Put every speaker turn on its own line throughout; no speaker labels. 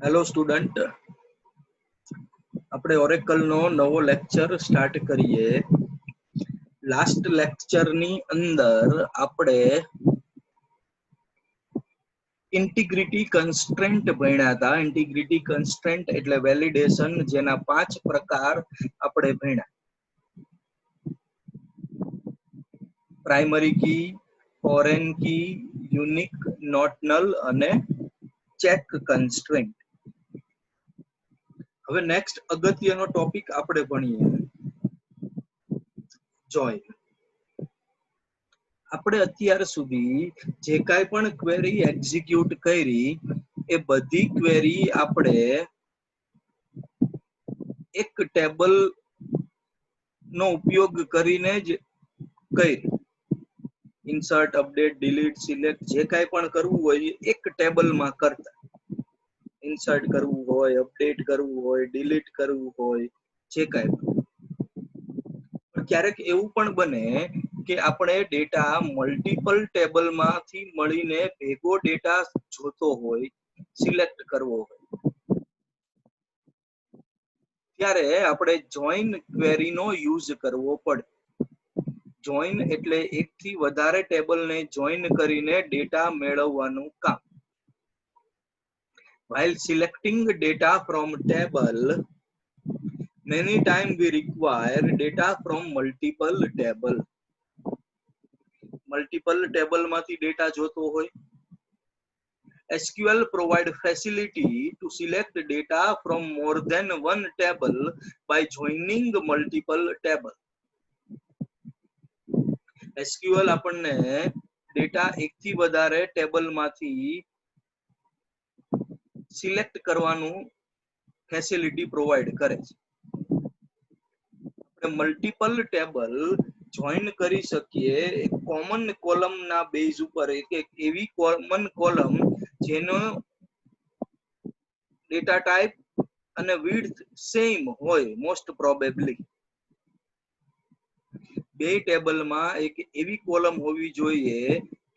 Hello student, આપણે Oracle નો નવો lecture start કરીએ. લાસ્ટ લેક્ચર ની અંદર આપણે ઇન્ટિગ્રિટી કન્સ્ટ્રેન્ટ ભણ્યા હતા. ઇન્ટિગ્રિટી કન્સ્ટ્રેન્ટ એટલે વેલિડેશન, જેના 5 પ્રકાર આપણે ભણ્યા. Primary key, foreign key, unique, not null અને ચેક કન્સ્ટ્રેન્ટ. હવે નેક્સ્ટ અગત્યનો ટોપિક આપણે ભણીએ જોઈન. આપણે અત્યાર સુધી જે કાંઈ પણ ક્વેરી એક્ઝિક્યુટ કરી એ બધી ક્વેરી આપણે એક ટેબલ નો ઉપયોગ કરીને જ કરી. ઇન્સર્ટ, અપડેટ, ડિલીટ, સિલેક્ટ જે કાંઈ પણ કરવું હોય એક ટેબલમાં કરતા. ઇન્સર્ટ કરવું હોય, અપડેટ કરવું હોય, ડિલીટ કરવું હોય, જે કાંઈ પણ. ક્યારેક એવું પણ બને કે આપણે ડેટા મલ્ટિપલ ટેબલમાંથી મળીને ભેગો ડેટા જોતો હોય, સિલેક્ટ કરવો હોય, ત્યારે આપણે જોઈન ક્વેરીનો યુઝ કરવો પડે. જોઈન એટલે એકથી વધારે ટેબલને જોઈન કરીને ડેટા મેળવવાનું કામ. While selecting data from table, many times we require data from multiple table. Multiple ટેબલમાંથી ડેટા જોતો હોય. SQL provide facility to select data from more than one table by joining multiple table. SQL આપણને data એકથી વધારે ટેબલમાંથી select કરવાનું facility provide કરે છે. આપણે મલ્ટિપલ ટેબલ જોઈન કરી શકીએ એક કોમન કોલમના બેઝ ઉપર. એક એવી કોમન કોલમ જેનો ડેટા ટાઈપ અને વિડ્થ સેમ હોય, મોસ્ટ પ્રોબેબલી. બે ટેબલમાં એક એવી કોલમ હોવી જોઈએ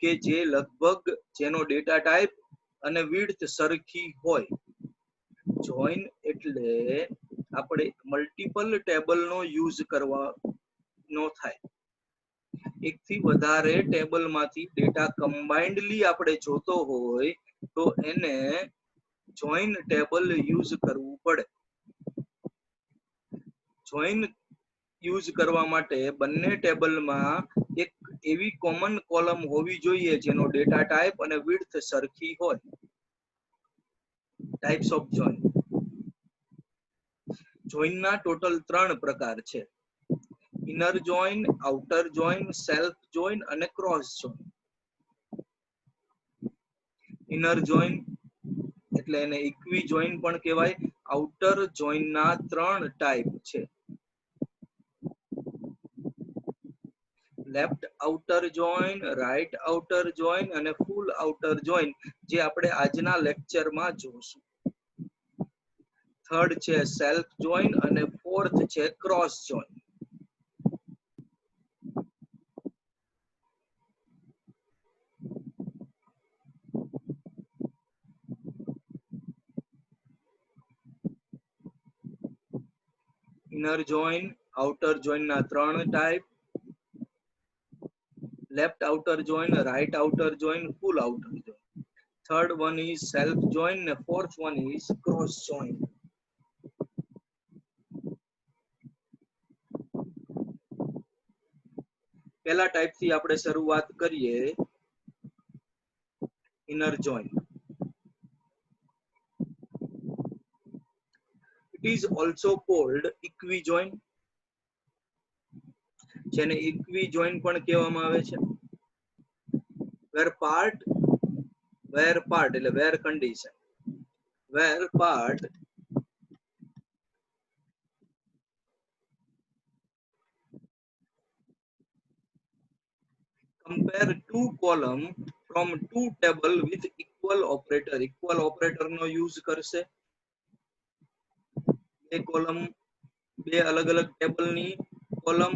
કે જે લગભગ જેનો ડેટા ટાઈપ અને વિડ્થ સરખી હોય. જોઈન એટલે આપણે મલ્ટિપલ ટેબલનો યુઝ કરવાનો થાય. એકથી વધારે ટેબલમાંથી ડેટા કમ્બાઇન્ડલી આપણે જોતો હોય તો એને જોઈન ટેબલ યુઝ કરવું પડે. જોઈન યુઝ કરવા માટે બંને ટેબલમાં એક એવી કોમન કોલમ હોવી જોઈએ જેનો ડેટા ટાઈપ અને વિડ્થ સરખી હોય. Types of join. જોઈનના ટોટલ 3 પ્રકાર છે: inner join, outer join, self join અને ક્રોસ જોઈન. ઇનર જોઈન એટલે એને ઇક્વી જોઈન પણ કહેવાય. આઉટર જોઈનના 3 ટાઈપ છે: left outer join, right outer join અને ફૂલ આઉટર જોઈન, જે આપણે આજના લેક્ચરમાં જોશું. થર્ડ છે સેલ્ફ જોઈન અને ફોર્થ છે cross join. Inner join, outer જોઈનના 3 type: left outer join, right outer join, full outer join. Third one is self join and fourth one is cross join. પહેલા ટાઈપ થી આપણે શરૂઆત કરીએ. Inner join. It is also called equi join, જેને ઇક્વી join પણ કહેવામાં આવે છે. where part એટલે where condition, where part compare two column from two table with equal operator. equal operator no use કરશે. બે કોલમ, બે અલગ અલગ ટેબલની કોલમ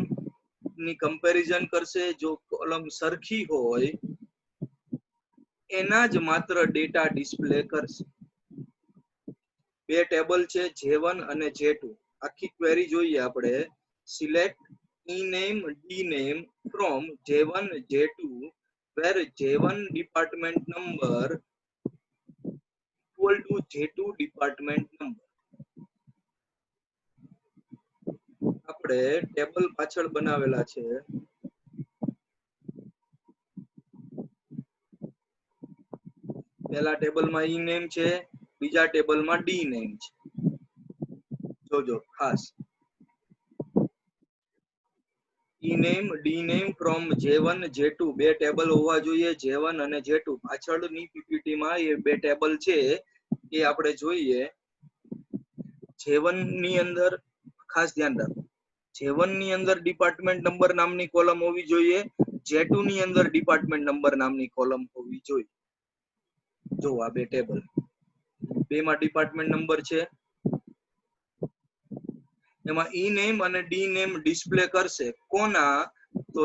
ની કમ્પેરિઝન કરશે. જો કોલમ સરખી હોય એના જ માત્ર ડેટા ડિસ્પ્લે કરશે. બે ટેબલ છે J1 અને J2. આખી ક્વેરી જોઈએ આપણે. Select ename dname from J1 J2 where J1 department number equal to J2 department number. આપણે ટેબલ પાછળ બનાવેલા છે. પહેલા ટેબલમાં ઈ નેમ છે, બીજા ટેબલમાં ડી નેમ છે. જોજો ખાસ. E name D name from J1 J2 બે ટેબલ હોવા જોઈએ, J1 અને J2. પાછળની પીપીટી માં એ બે ટેબલ છે એ આપણે જોઈએ. J1 ની અંદર ખાસ ધ્યાન રાખો, J1 ની અંદર ડિપાર્ટમેન્ટ નંબર નામની કોલમ હોવી જોઈએ, J2 ની અંદર ડિપાર્ટમેન્ટ નંબર નામની કોલમ હોવી જોઈએ. જો આ બે ટેબલ, બેમાં ડિપાર્ટમેન્ટ નંબર છે, એમાં ઈ નેમ અને ડી નેમ ડિસ્પ્લે કરશે કોના? તો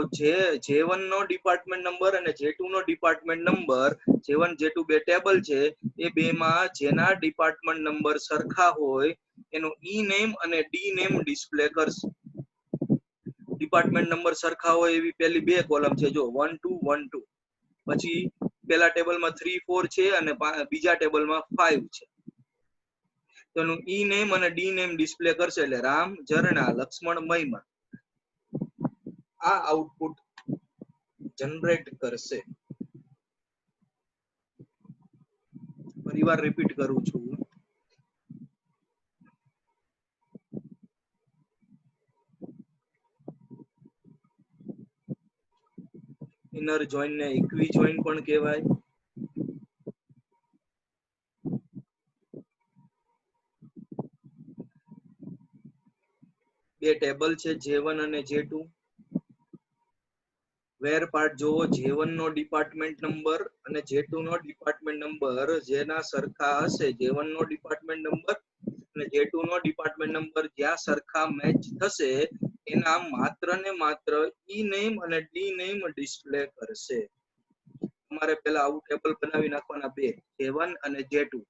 J1 નો ડિપાર્ટમેન્ટ નંબર અને J2 નો ડિપાર્ટમેન્ટ નંબર, J1 J2 બે ટેબલ છે, એ બેમાં જેના ડિપાર્ટમેન્ટ નંબર સરખા હોય એનો ઈ નેમ અને ડી નેમ ડિસ્પ્લે કરશે. ડિપાર્ટમેન્ટ નંબર સરખા હોય એવી પેલી બે કોલમ છે, જો 1 2 1 2. પછી પેલા ટેબલમાં 3 4 છે અને બીજા ટેબલમાં 5 છે. તેનું ઈ નેમ અને ડી નેમ ડિસ્પ્લે કરશે, એટલે રામ, ઝરણા, લક્ષ્મણ, મહિમા. આ આઉટપુટ જનરેટ કરશે. ફરીવાર રિપીટ કરું છું. ઇનર જોઈન ને ઇક્વી જોઈન પણ કહેવાય. બે ટેબલ છે J1 અને J2. વેર પાર્ટ જોવો, J1 નો ડિપાર્ટમેન્ટ નંબર અને J2 નો ડિપાર્ટમેન્ટ નંબર જેના સરખા હશે, J1 નો ડિપાર્ટમેન્ટ નંબર અને J2 નો ડિપાર્ટમેન્ટ નંબર જ્યાં સરખા મેચ થશે એના માત્ર ને માત્ર ઈ નેમ અને ડી નેમ ડિસ્પ્લે કરશે. તમારે પહેલા આવું ટેબલ બનાવી નાખવાના બે, J1 અને J2.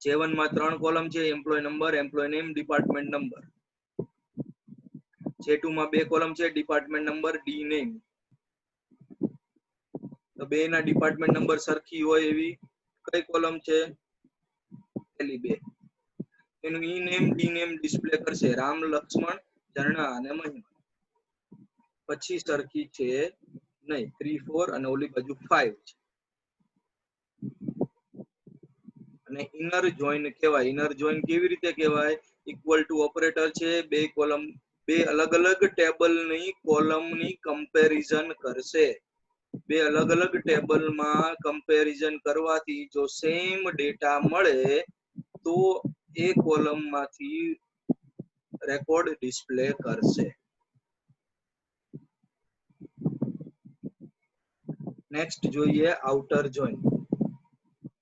J1 માં 3 કોલમ છે, employee number, employee name, department number. J2 માં 2 કોલમ છે, ડિપાર્ટમેન્ટ નંબર, ડી નેમ. તો બે ના ડિપાર્ટમેન્ટ નંબર સરખી હોય એવી કઈ કોલમ છે? પેલી બે. એનું ઈ નેમ ડી નેમ ડિસ્પ્લે કરશે, રામ, લક્ષ્મણ, ઝરણા અને મહિમા. પછી સરખી છે નહીં, 3 4 અને ઓલી બાજુ 5 છે. અને ઇનર જોઈન કહેવાય. ઇનર જોઈન કેવી રીતે કહેવાય? ઇક્વલ ટુ ઓપરેટર છે, બે કોલમ, બે અલગ અલગ ટેબલની કોલમની કમ્પેરિઝન કરશે. બે અલગ અલગ ટેબલમાં કમ્પેરિઝન કરવાથી જો સેમ ડેટા મળે તો એ કોલમમાંથી રેકોર્ડ ડિસ્પ્લે કરશે. નેક્સ્ટ જોઈએ આઉટર જોઈન.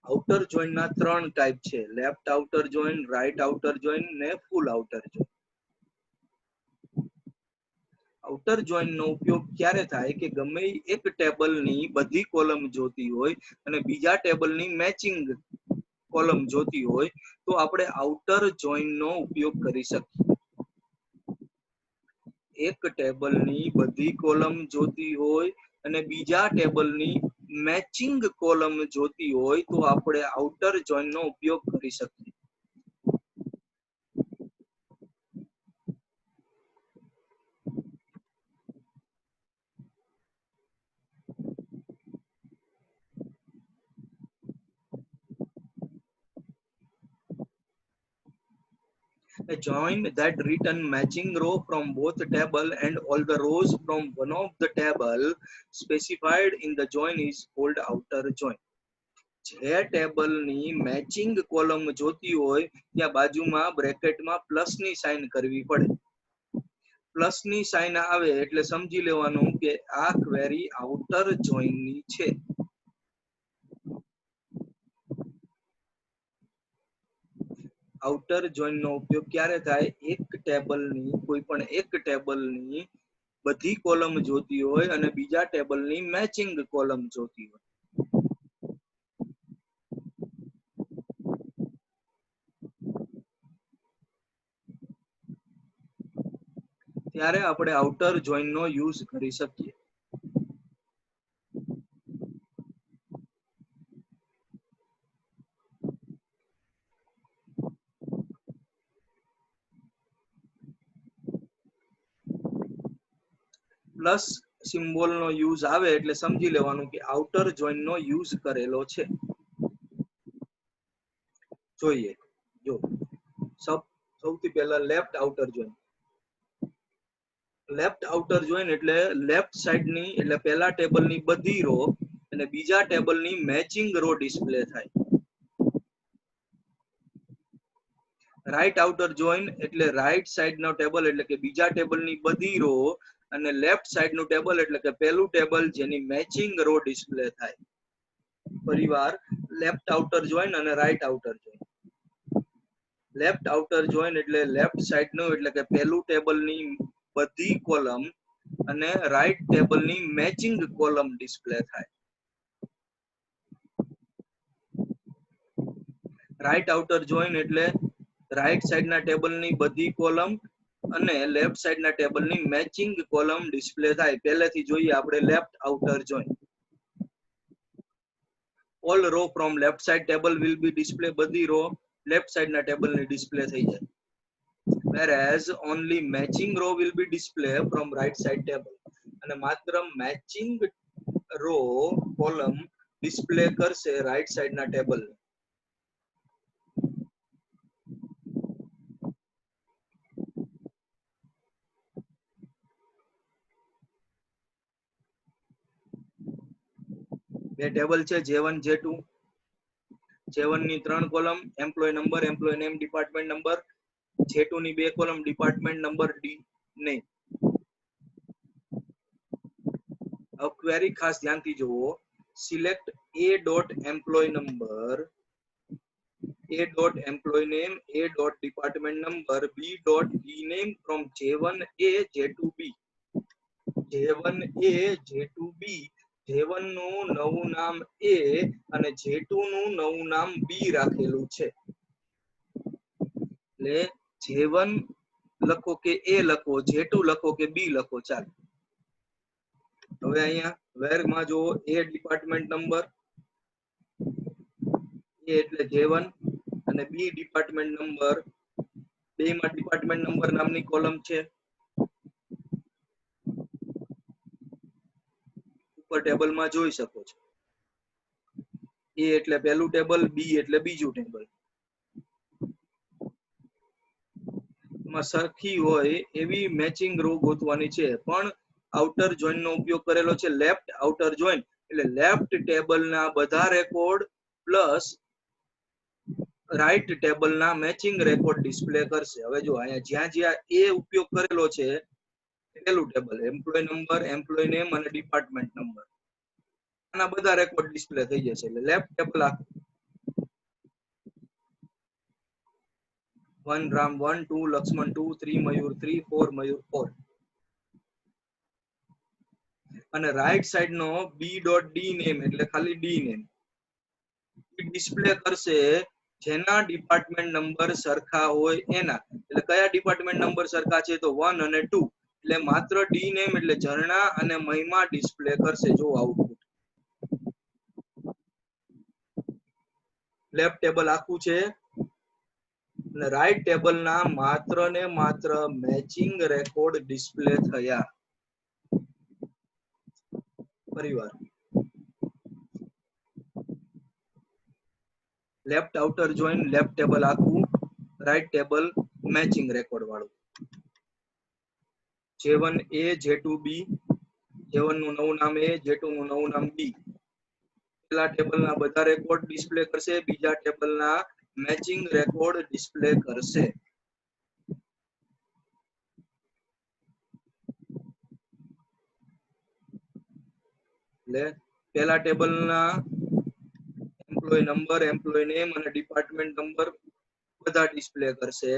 આઉટર જોઈન ના 3 ટાઈપ છે, left outer join, right outer join ને ફૂલ આઉટર જોઈન. આઉટર જોઈન નો ઉપયોગ ક્યારે થાય કે ગમે એક ટેબલની બધી કોલમ જોતી હોય અને બીજા ટેબલની મેચિંગ કોલમ જોતી હોય તો આપણે આઉટર જોઈન નો ઉપયોગ કરી શકીએ. એક ટેબલની બધી કોલમ જોતી હોય અને બીજા ટેબલની મેચિંગ કોલમ જોતી હોય તો આપણે આઉટર જોઈન નો ઉપયોગ કરી શકીએ. A join that return matching row from both table and all the rows from one of the table specified in the join is called outer join. જે ટેબલની મેચિંગ કોલમ જોતી હોય ત્યાં બાજુમાં બ્રેકેટમાં પ્લસની સાઇન કરવી પડે. પ્લસની સાઇન આવે એટલે સમજી લેવાનું કે આ ક્વેરી આઉટર જોઈનની છે. આઉટર જોઈન નો ઉપયોગ ક્યારે થાય? એક ટેબલની, કોઈ પણ એક ટેબલની બધી કોલમ જોતી હોય અને બીજા ટેબલની મેચિંગ કોલમ જોતી હોય. ત્યારે આપણે આઉટર જોઈન નો યુઝ કરી શકીએ. પ્લસ સિમ્બોલ નો યુઝ આવે એટલે સમજી લેવાનું કે આઉટર જોઈન નો યુઝ કરેલો છે. જોઈએ જો સૌથી પહેલા left outer join. Left outer join એટલે લેફ્ટ સાઈડ ની એટલે પહેલા ટેબલ ની બધી રો અને બીજા ટેબલ ની મેચિંગ રો ડિસ્પ્લે થાય. રાઈટ આઉટર જોઈન એટલે રાઈટ સાઈડ નો ટેબલ એટલે કે બીજા ટેબલ ની બધી રો અને લેફ્ટ સાઈડ નું ટેબલ એટલે કે પહેલું ટેબલ જેની મેચિંગ રો ડિસ્પ્લે થાય. ફરીવાર લેફ્ટ આઉટર જોઈન અને right outer join. Left outer join એટલે લેફ્ટ સાઈડ નું એટલે કે પહેલું ટેબલ ની બધી કોલમ અને રાઈટ ટેબલ ની મેચિંગ કોલમ ડિસ્પ્લે થાય. રાઈટ આઉટર જોઈન એટલે રાઈટ સાઈડ ના ટેબલ ની બધી કોલમ અને લેફ્ટ સાઈડ ના ટેબલ ની મેચિંગ કોલમ ડિસ્પ્લે થાય. પહેલેથી જોઈએ આપણે left outer join. All row from left side table will be display. બધી રો લેફ્ટ સાઈડ ના ટેબલ ની ડિસ્પ્લે થઈ જાય. whereas only matching row will be display from right side table. અને માત્ર મેચિંગ રો કોલમ ડિસ્પ્લે કરશે right side ના table. બે ટેબલ છે J1 J2. J1 ની 3 કોલમ employee number, employee name, department number. J2 ની 2 કોલમ ડિપાર્ટમેન્ટ નંબર, ડી નેમ. હવે ક્વેરી ખાસ ધ્યાનથી જુઓ. Select A dot employee number, A dot employee name, A dot department number, B dot D name from J1A J2B. J1A J2B. J1 નું નવું નામ A અને J2 નું નવું નામ B રાખેલું છે. એટલે J1 લખો કે A લખો, J2 લખો કે B લખો ચાલે. હવે અહીંયા વેર માં જો A ડિપાર્ટમેન્ટ નંબર, A એટલે J1 અને B ડિપાર્ટમેન્ટ નંબર, બે માં ડિપાર્ટમેન્ટ નંબર નામની કોલમ છે. ઉપર ટેબલ માં જોઈ શકો છો. A એટલે પહેલું ટેબલ, B એટલે બીજું ટેબલ. માં સરખી હોય એવી મેચિંગ રો ગોતવાની છે. પણ આઉટર જોઈન નો ઉપયોગ કરેલો છે લેફ્ટ આઉટર જોઈન એટલે લેફ્ટ ટેબલ ના બધા રેકોર્ડ પ્લસ રાઈટ ટેબલ ના મેચિંગ રેકોર્ડ ડિસ્પ્લે કરશે. હવે જો અહીંયા જ્યાં જ્યાં એ ઉપયોગ કરેલો છે પહેલું table employee number, employee name અને ડિપાર્ટમેન્ટ નંબર, આના બધા રેકોર્ડ ડિસ્પ્લે થઈ જશે. એટલે લેફ્ટ ટેબલ 1 રામ 1, 2 લક્ષ્મણ 2, 3 મયુર 3, 4 મયુર 4. અને રાઈટ સાઈડ નો B ડોટ ડી નેમ એટલે ખાલી ડી નેમ ડિસ્પ્લે કરશે જેના ડિપાર્ટમેન્ટ નંબર સરખા હોય એના. એટલે કયા ડિપાર્ટમેન્ટ નંબર સરખા છે તો 1 અને 2. એટલે માત્ર ડી નેમ એટલે ઝરણા અને મહિમા ડિસ્પ્લે કરશે. જો આઉટપુટ લેફ્ટ ટેબલ આખું છે અને રાઈટ ટેબલ ના માત્ર ને માત્ર મેચિંગ રેકોર્ડ ડિસ્પ્લે થયા. ફરીવાર left outer join, left table આખું, રાઈટ ટેબલ મેચિંગ રેકોર્ડ વાળું. J1A J2B. J1 નું નવું નામ A, J2 નું નવું નામ B. પહેલા ટેબલ ના બધા રેકોર્ડ ડિસ્પ્લે કરશે, બીજા ટેબલ ના મેચિંગ રેકોર્ડ ડિસ્પ્લે કરશે. એટલે પહેલા ટેબલ ના એમ્પ્લોય નંબર, એમ્પ્લોય નેમ અને ડિપાર્ટમેન્ટ નંબર બધા ડિસ્પ્લે કરશે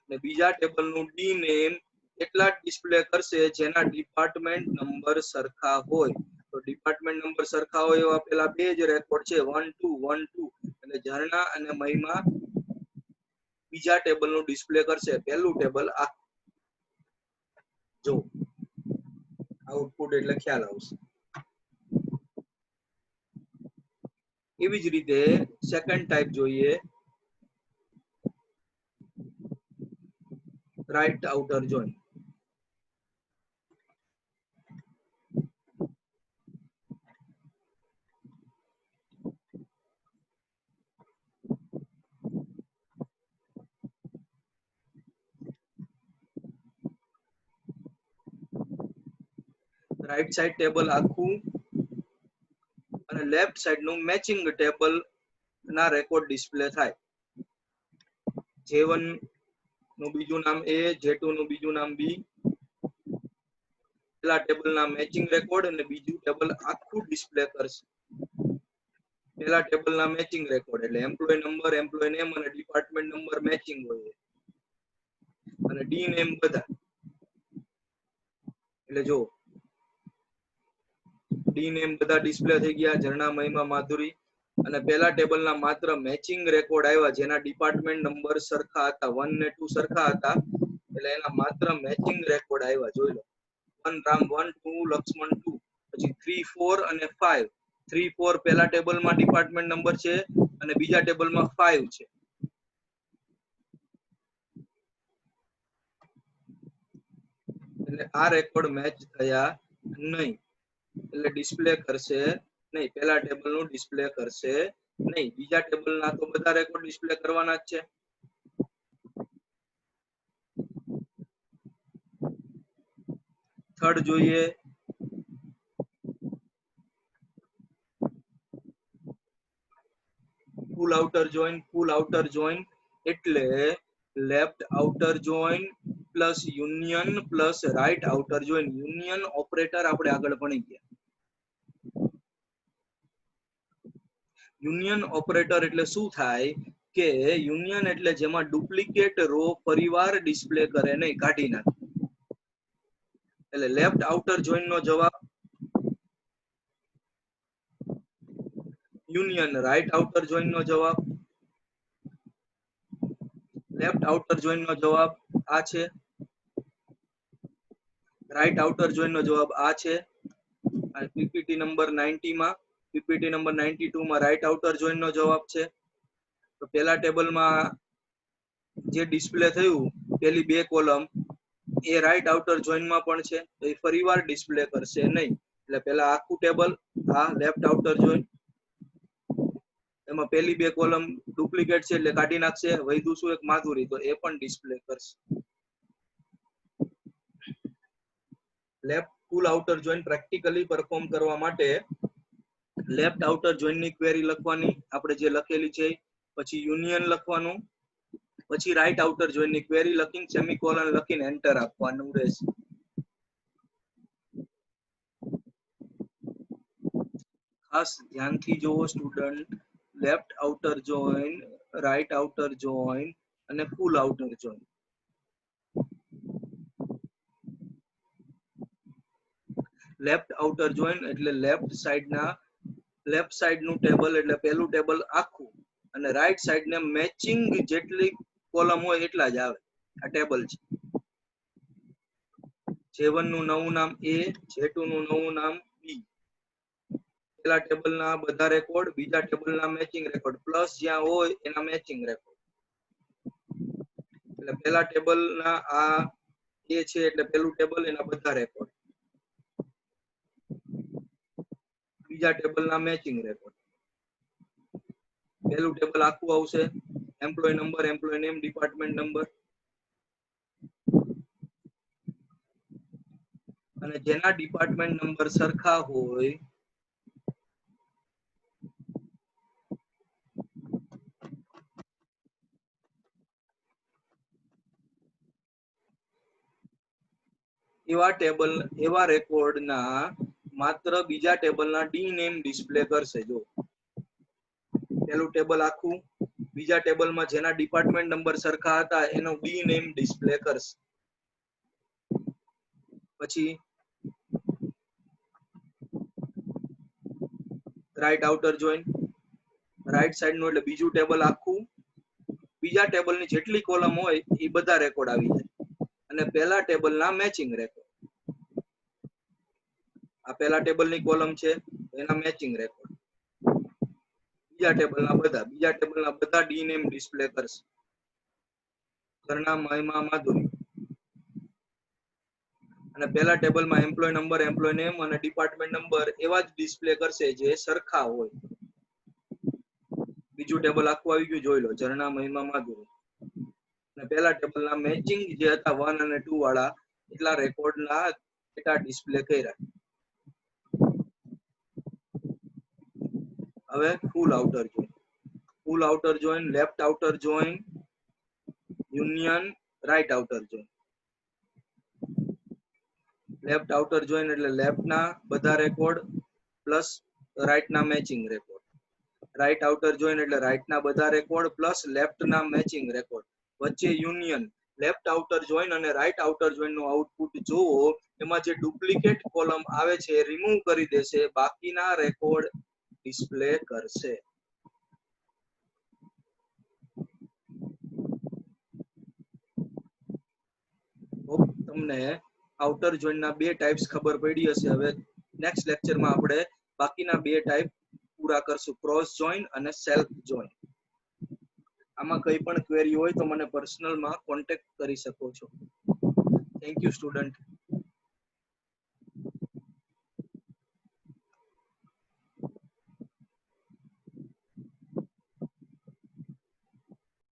અને બીજા ટેબલ નું ડી નેમ એટલા જ ડિસ્પ્લે કરશે જેના ડિપાર્ટમેન્ટ નંબર સરખા હોય. તો ડિપાર્ટમેન્ટ નંબર સરખા હોય એવા પેલા બે જ રેકોર્ડ છે 1 2 1 2 એટલે ઝરણા અને મહિમા બીજા ટેબલ નું ડિસ્પ્લે કરશે. પહેલું ટેબલ આ જો આઉટપુટ એટલે ખ્યાલ આવશે. એવી જ રીતે સેકન્ડ ટાઈપ જોઈએ, right outer join. Right side table આખું અને લેફ્ટ સાઈડ નું મેચિંગ ટેબલ ના રેકોર્ડ ડિસ્પ્લે થાય. J1 નું બીજું નામ A, J2 નું બીજું નામ B. પેલા ટેબલ ના મેચિંગ રેકોર્ડ અને બીજું ટેબલ આખું ડિસ્પ્લે કરશે. પેલા ટેબલ ના મેચિંગ રેકોર્ડ એટલે એમ્પ્લોય નંબર, એમ્પ્લોય નેમ અને ડિપાર્ટમેન્ટ નંબર મેચિંગ હોય અને ડી નેમ બધા. એટલે જો ડી નેમ બધા ડિસ્પ્લે થઈ ગયા, ઝરણા, મહિમા, માધુરી. અને પેલા ટેબલ ના માત્ર મેચિંગ રેકોર્ડ આવ્યા જેના ડિપાર્ટમેન્ટ નંબર સરખા હતા, 1 ને 2 સરખા હતા, એટલે એના માત્ર મેચિંગ રેકોર્ડ આવ્યા. જોઈ લો, 1 રામ 1, 2 લક્ષ્મણ 2. પછી 3, 4 અને 5. 3, 4 પેલા ટેબલ માં ડિપાર્ટમેન્ટ નંબર છે અને બીજા ટેબલ માં 5 છે. એટલે આ રેકોર્ડ મેચ થયા નહીં, એટલે ડિસ્પ્લે કરશે નહીં. પેલા ટેબલ નું ડિસ્પ્લે કરશે નહીં. બીજા ટેબલ ના તો બધા રેકોર્ડ ડિસ્પ્લે કરવાના જ છે. થર્ડ જોઈએ, ફૂલ outer join. Full outer join એટલે left outer join plus union plus right outer join. Union operator આપણે આગળ ભણી ગયા. યુનિયન ઓપરેટર એટલે શું થાય કે યુનિયન એટલે જેમાં ડુપ્લિકેટ રો ફરીવાર ડિસ્પ્લે કરે નહીં, કાઢી નાખે. એટલે લેફ્ટ આઉટર જોઈન નો જવાબ યુનિયન. રાઈટ આઉટર જોઈન નો જવાબ, લેફ્ટ આઉટર જોઈન નો જવાબ આ છે. રાઈટ આઉટર જોઈન નો જવાબ આ છે. પીપીટી નંબર 90 માં, પીપીટી નંબર 92 માં રાઈટ આઉટર જોઈન નો જવાબ છે. તો પેલા ટેબલમાં જે ડિસ્પ્લે થયું પેલી બે કોલમ એ રાઈટ આઉટર જોઈન માં પણ છે, તો એ ફરીવાર ડિસ્પ્લે કરશે નહીં. એટલે પેલા આખું ટેબલ, આ લેફ્ટ આઉટર જોઈન, એમાં પેલી બે કોલમ ડુપ્લિકેટ છે એટલે કાઢી નાખશે. વૈધું શું એક માધુરી, તો એ પણ ડિસ્પ્લે કરશે. Left full outer join practically perform કરવા માટે લેફ્ટ આઉટર જોઈન ની ક્વેરી લખવાની આપણે જે લખેલી છે, પછી યુનિયન લખવાનું, પછી રાઈટ આઉટર જોઈન ની ક્વેરી લખીને સેમિકોલન લખીને એન્ટર આપવાનું રહેશે. ખાસ ધ્યાનથી જોવો student. Left outer join, right outer join અને full outer join. Left outer join એટલે લેફ્ટ સાઈડ નું ટેબલ એટલે પેલું ટેબલ આખું અને રાઈટ સાઈડ ને મેચિંગ જેટલી કોલમ હોય એટલા જ આવે. આ ટેબલ છે. J1 નું નવું નામ A, J2 નું નવું નામ B. પેલા ટેબલ ના બધા રેકોર્ડ, બીજા ટેબલ ના મેચિંગ રેકોર્ડ, પ્લસ જ્યાં હોય એના મેચિંગ રેકોર્ડ. એટલે પેલા ટેબલ ના આ A છે એટલે પેલું ટેબલ એના બધા રેકોર્ડ, બીજા ટેબલ ના મેચિંગ રેકોર્ડ. પેલું ટેબલ આખું આવશે, employee number, employee name, department number. અને જેના ડિપાર્ટમેન્ટ નંબર સરખા હોય એવા ટેબલ, એવા રેકોર્ડ ના માત્ર બીજા ટેબલ ના ડી નેમ ડિસ્પ્લે કરશે. જો પેલું ટેબલ આખું, બીજા ટેબલમાં જેના ડિપાર્ટમેન્ટ નંબર સરખા હતા એનો ડી નેમ ડિસ્પ્લે કરશે. પછી right outer join. Right side નું એટલે બીજું ટેબલ આખું, બીજા ટેબલ ની જેટલી કોલમ હોય એ બધા રેકોર્ડ આવી જાય અને પેલા ટેબલ ના મેચિંગ રેકોર્ડ. આ પહેલા ટેબલની કોલમ છે એના મેચિંગ રેકોર્ડ. બીજા ટેબલના બધા ડી નેમ ડિસ્પ્લે કરશે. ઘરના મહિમા માધુરી. અને પહેલા ટેબલમાં એમ્પ્લોય નંબર, એમ્પ્લોય નેમ અને ડિપાર્ટમેન્ટ નંબર એવા જ ડિસ્પ્લે કરશે જે સરખા હોય. બીજું ટેબલ આખું આવી ગયું, જોઈ લો. ઝરણા, મહિમા, માધુરી. અને પહેલા ટેબલના મેચિંગ જે હતા 1 અને 2 વાળા એટલા રેકોર્ડના ડેટા ડિસ્પ્લે કર્યા. હવે full outer join. Full outer join, left outer join, union, right outer join. Left outer join એટલે લેફ્ટના બધા રેકોર્ડ પ્લસ રાઈટના matching record. Right outer join એટલે રાઈટના બધા રેકોર્ડ પ્લસ લેફ્ટના મેચિંગ રેકોર્ડ. વચ્ચે યુનિયન. લેફ્ટ આઉટર જોઈન અને રાઈટ આઉટર જોઈનનું આઉટપુટ જોવો, એમાં જે ડુપ્લિકેટ કોલમ આવે છે એ રિમૂવ કરી દેશે, બાકીના રેકોર્ડ ડિસ્પ્લે કરશે. તમને આઉટર જોઈનના બે ટાઈપ્સ ખબર પડી હશે. હવે નેક્સ્ટ લેક્ચરમાં આપણે બાકીના બે ટાઈપ પૂરા કરશું, ક્રોસ જોઈન અને સેલ્ફ જોઈન. આમાં કંઈ પણ ક્વેરી હોય તો મને પર્સનલમાં કોન્ટેક્ટ કરી શકો છો. Thank you student.